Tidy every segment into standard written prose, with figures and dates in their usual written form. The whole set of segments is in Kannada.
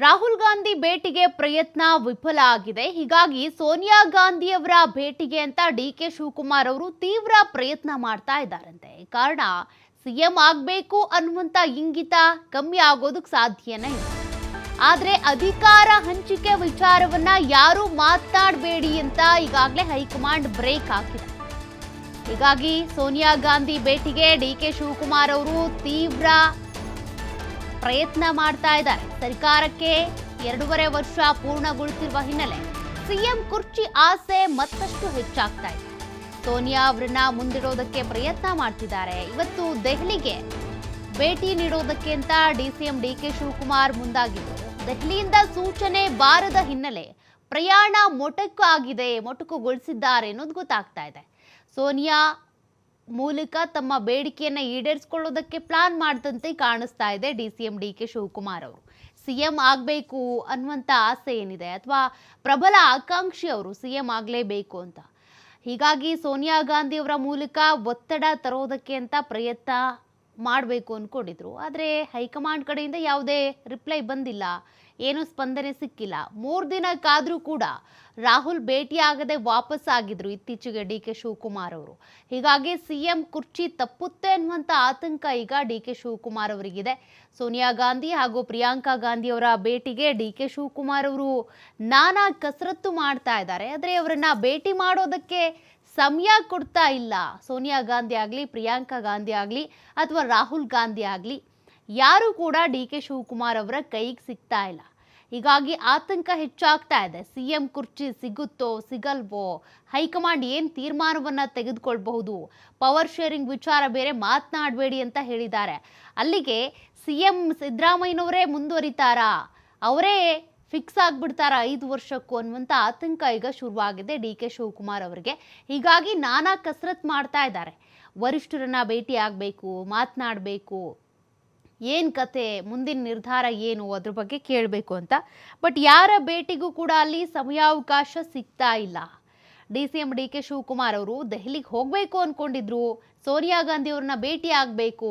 ರಾಹುಲ್ ಗಾಂಧಿ ಭೇಟಿಗೆ ಪ್ರಯತ್ನ ವಿಫಲ ಆಗಿದೆ. ಹೀಗಾಗಿ ಸೋನಿಯಾ ಗಾಂಧಿ ಅವರ ಭೇಟಿಗೆ ಅಂತ ಡಿ.ಕೆ. ಶಿವಕುಮಾರ್ ಅವರು ತೀವ್ರ ಪ್ರಯತ್ನ ಮಾಡ್ತಾ ಇದ್ದಾರಂತೆ. ಕಾರಣ ಸಿಎಂ ಆಗಬೇಕು ಅನ್ನುವಂತ ಇಂಗಿತ ಕಮ್ಮಿ ಆಗೋದಕ್ಕೆ ಸಾಧ್ಯನೇ ಇಲ್ಲ. ಆದ್ರೆ ಅಧಿಕಾರ ಹಂಚಿಕೆ ವಿಚಾರವನ್ನ ಯಾರು ಮಾತನಾಡಬೇಡಿ ಅಂತ ಈಗಾಗಲೇ ಹೈಕಮಾಂಡ್ ಬ್ರೇಕ್ ಹಾಕಿದೆ. ಹೀಗಾಗಿ ಸೋನಿಯಾ ಗಾಂಧಿ ಭೇಟಿಗೆ ಡಿ.ಕೆ. ಶಿವಕುಮಾರ್ ಅವರು ತೀವ್ರ ಪ್ರಯತ್ನ ಮಾಡ್ತಾ ಇದ್ದಾರೆ. ಸರ್ಕಾರಕ್ಕೆ 2.5 ವರ್ಷ ಪೂರ್ಣಗೊಳಿಸಿರುವ ಹಿನ್ನೆಲೆ ಸಿಎಂ ಕುರ್ಚಿ ಆಸೆ ಮತ್ತಷ್ಟು ಹೆಚ್ಚಾಗ್ತಾ ಇದೆ. ಸೋನಿಯಾ ಅವರನ್ನ ಮುಂದಿಡೋದಕ್ಕೆ ಪ್ರಯತ್ನ ಮಾಡ್ತಿದ್ದಾರೆ. ಇವತ್ತು ದೆಹಲಿಗೆ ಭೇಟಿ ನೀಡೋದಕ್ಕೆ ಅಂತ ಡಿಸಿಎಂ ಡಿ.ಕೆ. ಶಿವಕುಮಾರ್ ಮುಂದಾಗಿದ್ದರು. ದೆಹಲಿಯಿಂದ ಸೂಚನೆ ಬಾರದ ಹಿನ್ನೆಲೆ ಪ್ರಯಾಣ ಮೊಟಕುಗೊಳಿಸಿದ್ದಾರೆ ಅನ್ನೋದು ಗೊತ್ತಾಗ್ತಾ ಇದೆ. ಸೋನಿಯಾ ಮೂಲಕ ತಮ್ಮ ಬೇಡಿಕೆಯನ್ನು ಈಡೇರಿಸಿಕೊಳ್ಳೋದಕ್ಕೆ ಪ್ಲಾನ್ ಮಾಡಿದಂತೆ ಕಾಣಿಸ್ತಾ ಇದೆ ಡಿಸಿಎಂ ಡಿ.ಕೆ. ಶಿವಕುಮಾರ್ ಅವರು. ಸಿಎಂ ಆಗಬೇಕು ಅನ್ನುವಂಥ ಆಸೆ ಏನಿದೆ ಅಥವಾ ಪ್ರಬಲ ಆಕಾಂಕ್ಷಿ ಅವರು ಸಿಎಂ ಆಗಲೇಬೇಕು ಅಂತ. ಹೀಗಾಗಿ ಸೋನಿಯಾ ಗಾಂಧಿ ಅವರ ಮೂಲಕ ಒತ್ತಡ ತರೋದಕ್ಕೆ ಅಂತ ಪ್ರಯತ್ನ ಮಾಡಬೇಕು ಅಂದ್ಕೊಂಡಿದ್ರು. ಆದರೆ ಹೈಕಮಾಂಡ್ ಕಡೆಯಿಂದ ಯಾವುದೇ ರಿಪ್ಲೈ ಬಂದಿಲ್ಲ, ಏನೂ ಸ್ಪಂದನೆ ಸಿಕ್ಕಿಲ್ಲ. 3 ದಿನ ಕಾದ್ರೂ ಕೂಡ ರಾಹುಲ್ ಭೇಟಿಯಾಗದೆ ವಾಪಸ್ ಆಗಿದ್ರು ಇತ್ತೀಚೆಗೆ ಡಿ.ಕೆ. ಶಿವಕುಮಾರ್ ಅವರು. ಹೀಗಾಗಿ ಸಿಎಂ ಕುರ್ಚಿ ತಪ್ಪುತ್ತೆ ಅನ್ನುವಂಥ ಆತಂಕ ಈಗ ಡಿ.ಕೆ. ಶಿವಕುಮಾರ್ ಅವರಿಗಿದೆ. ಸೋನಿಯಾ ಗಾಂಧಿ ಹಾಗೂ ಪ್ರಿಯಾಂಕಾ ಗಾಂಧಿ ಅವರ ಭೇಟಿಗೆ ಡಿ.ಕೆ. ಶಿವಕುಮಾರ್ ಅವರು ನಾನಾ ಕಸರತ್ತು ಮಾಡ್ತಾ ಇದ್ದಾರೆ. ಆದರೆ ಅವರನ್ನ ಭೇಟಿ ಮಾಡೋದಕ್ಕೆ ಸಮಯ ಕೊಡ್ತಾ ಇಲ್ಲ. ಸೋನಿಯಾ ಗಾಂಧಿ ಆಗಲಿ, ಪ್ರಿಯಾಂಕಾ ಗಾಂಧಿ ಆಗಲಿ ಅಥವಾ ರಾಹುಲ್ ಗಾಂಧಿ ಆಗಲಿ ಯಾರು ಕೂಡ ಡಿ.ಕೆ. ಶಿವಕುಮಾರ್ ಅವರ ಕೈಗೆ ಸಿಗ್ತಾ ಇಲ್ಲ. ಹೀಗಾಗಿ ಆತಂಕ ಹೆಚ್ಚಾಗ್ತಾ ಇದೆ. ಸಿಎಂ ಕುರ್ಚಿ ಸಿಗುತ್ತೋ ಸಿಗಲ್ವೋ, ಹೈಕಮಾಂಡ್ ಏನು ತೀರ್ಮಾನವನ್ನ ತೆಗೆದುಕೊಳ್ಬಹುದು, ಪವರ್ ಶೇರಿಂಗ್ ವಿಚಾರ ಬೇರೆ ಮಾತನಾಡಬೇಡಿ ಅಂತ ಹೇಳಿದ್ದಾರೆ. ಅಲ್ಲಿಗೆ ಸಿಎಂ ಸಿದ್ದರಾಮಯ್ಯನವರೇ ಮುಂದುವರಿತಾರಾ, ಅವರೇ ಫಿಕ್ಸ್ ಆಗಿಬಿಡ್ತಾರಾ 5 ವರ್ಷಕ್ಕೂ ಅನ್ನುವಂಥ ಆತಂಕ ಈಗ ಶುರುವಾಗಿದೆ ಡಿ.ಕೆ. ಶಿವಕುಮಾರ್ ಅವರಿಗೆ. ಹೀಗಾಗಿ ನಾನಾ ಕಸರತ್ ಮಾಡ್ತಾ ಇದ್ದಾರೆ. ವರಿಷ್ಠರನ್ನ ಭೇಟಿ ಆಗಬೇಕು, ಮಾತನಾಡಬೇಕು, ಏನು ಕತೆ, ಮುಂದಿನ ನಿರ್ಧಾರ ಏನು ಅದ್ರ ಬಗ್ಗೆ ಕೇಳಬೇಕು ಅಂತ. ಬಟ್ ಯಾರ ಭೇಟಿಗೂ ಕೂಡ ಅಲ್ಲಿ ಸಮಯಾವಕಾಶ ಸಿಗ್ತಾ ಇಲ್ಲ. ಡಿಸಿಎಂ ಡಿ.ಕೆ. ಶಿವಕುಮಾರ್ ಅವರು ದೆಹಲಿಗೆ ಹೋಗಬೇಕು ಅಂದ್ಕೊಂಡಿದ್ರು. ಸೋನಿಯಾ ಗಾಂಧಿ ಅವ್ರನ್ನ ಭೇಟಿ ಆಗಬೇಕು,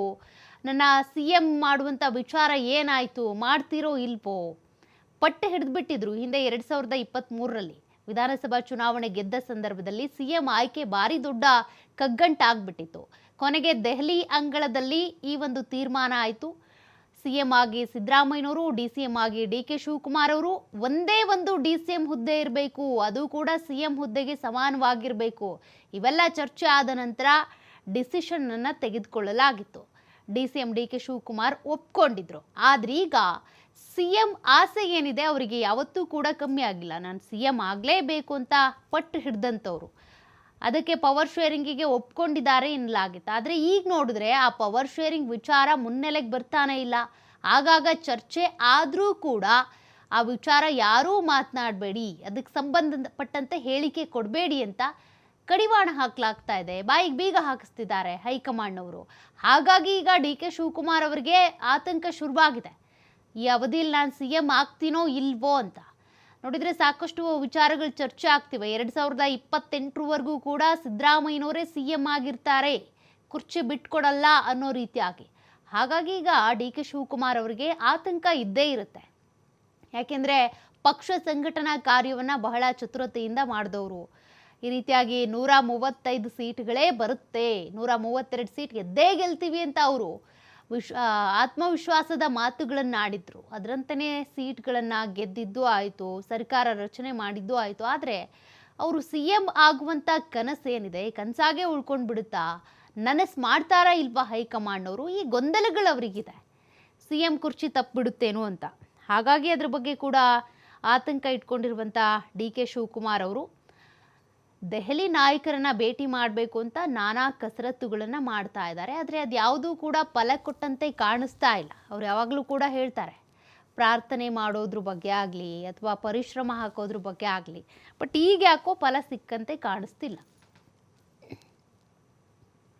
ನನ್ನ ಸಿಎಂ ಮಾಡುವಂಥ ವಿಚಾರ ಏನಾಯಿತು, ಮಾಡ್ತಿರೋ ಇಲ್ವೋ, ಪಟ್ಟು ಹಿಡಿದ್ಬಿಟ್ಟಿದ್ರು. ಹಿಂದೆ 2023ರಲ್ಲಿ ವಿಧಾನಸಭಾ ಚುನಾವಣೆ ಗೆದ್ದ ಸಂದರ್ಭದಲ್ಲಿ ಸಿಎಂ ಆಯ್ಕೆ ಭಾರಿ ದೊಡ್ಡ ಕಗ್ಗಂಟಾಗ್ಬಿಟ್ಟಿತ್ತು. ಕೊನೆಗೆ ದೆಹಲಿ ಅಂಗಳದಲ್ಲಿ ಈ ಒಂದು ತೀರ್ಮಾನ ಆಯಿತು. ಸಿಎಂ ಆಗಿ ಸಿದ್ದರಾಮಯ್ಯನವರು, ಡಿಸಿಎಂ ಆಗಿ ಡಿ.ಕೆ. ಶಿವಕುಮಾರ್ ಅವರು, ಒಂದೇ ಒಂದು ಡಿಸಿಎಂ ಹುದ್ದೆ ಇರಬೇಕು, ಅದು ಕೂಡ ಸಿಎಂ ಹುದ್ದೆಗೆ ಸಮಾನವಾಗಿರಬೇಕು. ಇವೆಲ್ಲ ಚರ್ಚೆ ಆದ ನಂತರ ಡಿಸಿಷನ್ ಅನ್ನು ತೆಗೆದುಕೊಳ್ಳಲಾಗಿತ್ತು. ಡಿಸಿಎಂ ಡಿ.ಕೆ. ಶಿವಕುಮಾರ್ ಒಪ್ಕೊಂಡಿದ್ರು. ಆದ್ರೆ ಈಗ ಸಿಎಂ ಆಸೆ ಏನಿದೆ ಅವರಿಗೆ ಯಾವತ್ತೂ ಕೂಡ ಕಮ್ಮಿ ಆಗಿಲ್ಲ. ನಾನು ಸಿಎಂ ಆಗಲೇಬೇಕು ಅಂತ ಪಟ್ಟು ಹಿಡ್ದಂಥವ್ರು. ಅದಕ್ಕೆ ಪವರ್ ಶೇರಿಂಗಿಗೆ ಒಪ್ಕೊಂಡಿದ್ದಾರೆ ಎನ್ನಲಾಗಿತ್ತು. ಆದರೆ ಈಗ ನೋಡಿದ್ರೆ ಆ ಪವರ್ ಶೇರಿಂಗ್ ವಿಚಾರ ಮುನ್ನೆಲೆಗೆ ಬರ್ತಾನೆ ಇಲ್ಲ. ಆಗಾಗ ಚರ್ಚೆ ಆದರೂ ಕೂಡ ಆ ವಿಚಾರ ಯಾರೂ ಮಾತನಾಡಬೇಡಿ, ಅದಕ್ಕೆ ಸಂಬಂಧಪಟ್ಟಂತೆ ಹೇಳಿಕೆ ಕೊಡಬೇಡಿ ಅಂತ ಕಡಿವಾಣ ಹಾಕಲಾಗ್ತಾ ಇದೆ. ಬಾಯಿಗೆ ಬೀಗ ಹಾಕಿಸ್ತಿದ್ದಾರೆ ಹೈಕಮಾಂಡ್ನವರು. ಹಾಗಾಗಿ ಈಗ ಡಿ.ಕೆ. ಶಿವಕುಮಾರ್ ಅವರಿಗೆ ಆತಂಕ ಶುರುವಾಗಿದೆ. ಈ ಅವಧಿಯಲ್ಲಿ ನಾನು ಸಿಎಂ ಆಗ್ತೀನೋ ಇಲ್ವೋ ಅಂತ. ನೋಡಿದರೆ ಸಾಕಷ್ಟು ವಿಚಾರಗಳು ಚರ್ಚೆ ಆಗ್ತಿವೆ. 2028ರವರೆಗೂ ಕೂಡ ಸಿದ್ದರಾಮಯ್ಯನವರೇ ಸಿಎಂ ಆಗಿರ್ತಾರೆ, ಕುರ್ಚಿ ಬಿಟ್ಕೊಡಲ್ಲ ಅನ್ನೋ ರೀತಿಯಾಗಿ. ಹಾಗಾಗಿ ಈಗ ಡಿ.ಕೆ. ಶಿವಕುಮಾರ್ ಅವರಿಗೆ ಆತಂಕ ಇದ್ದೇ ಇರುತ್ತೆ. ಯಾಕೆಂದರೆ ಪಕ್ಷ ಸಂಘಟನಾ ಕಾರ್ಯವನ್ನು ಬಹಳ ಚತುರತೆಯಿಂದ ಮಾಡಿದವರು. ಈ ರೀತಿಯಾಗಿ 135 ಸೀಟ್ಗಳೇ ಬರುತ್ತೆ, 132 ಸೀಟ್ ಗೆದ್ದೇ ಗೆಲ್ತೀವಿ ಅಂತ ಅವರು ಆತ್ಮವಿಶ್ವಾಸದ ಮಾತುಗಳನ್ನು ಆಡಿದ್ರು. ಅದರಂತೆಯೇ ಸೀಟ್ಗಳನ್ನು ಗೆದ್ದಿದ್ದು ಆಯಿತು, ಸರ್ಕಾರ ರಚನೆ ಮಾಡಿದ್ದು ಆಯಿತು. ಆದರೆ ಅವರು ಸಿಎಂ ಆಗುವಂಥ ಕನಸೇನಿದೆ ಕನಸಾಗೆ ಉಳ್ಕೊಂಡು ಬಿಡುತ್ತಾ, ನನಸು ಮಾಡ್ತಾರಾ ಇಲ್ವಾ ಹೈಕಮಾಂಡ್ನವರು, ಈ ಗೊಂದಲಗಳು ಅವರಿಗಿದೆ. ಸಿಎಂ ಕುರ್ಚಿ ತಪ್ಪಿಬಿಡುತ್ತೇನೋ ಅಂತ. ಹಾಗಾಗಿ ಅದ್ರ ಬಗ್ಗೆ ಕೂಡ ಆತಂಕ ಇಟ್ಕೊಂಡಿರುವಂಥ ಡಿ.ಕೆ. ಶಿವಕುಮಾರ್ ಅವರು ದೆಹಲಿ ನಾಯಕರನ್ನ ಭೇಟಿ ಮಾಡಬೇಕು ಅಂತ ನಾನಾ ಕಸರತ್ತುಗಳನ್ನು ಮಾಡ್ತಾ ಇದ್ದಾರೆ. ಆದರೆ ಅದು ಯಾವುದೂ ಕೂಡ ಫಲ ಕೊಟ್ಟಂತೆ ಕಾಣಿಸ್ತಾ ಇಲ್ಲ. ಅವ್ರು ಯಾವಾಗಲೂ ಕೂಡ ಹೇಳ್ತಾರೆ ಪ್ರಾರ್ಥನೆ ಮಾಡೋದ್ರ ಬಗ್ಗೆ ಆಗಲಿ ಅಥವಾ ಪರಿಶ್ರಮ ಹಾಕೋದ್ರ ಬಗ್ಗೆ ಆಗಲಿ. ಬಟ್ ಈಗ ಯಾಕೋ ಫಲ ಸಿಕ್ಕಂತೆ ಕಾಣಿಸ್ತಿಲ್ಲ.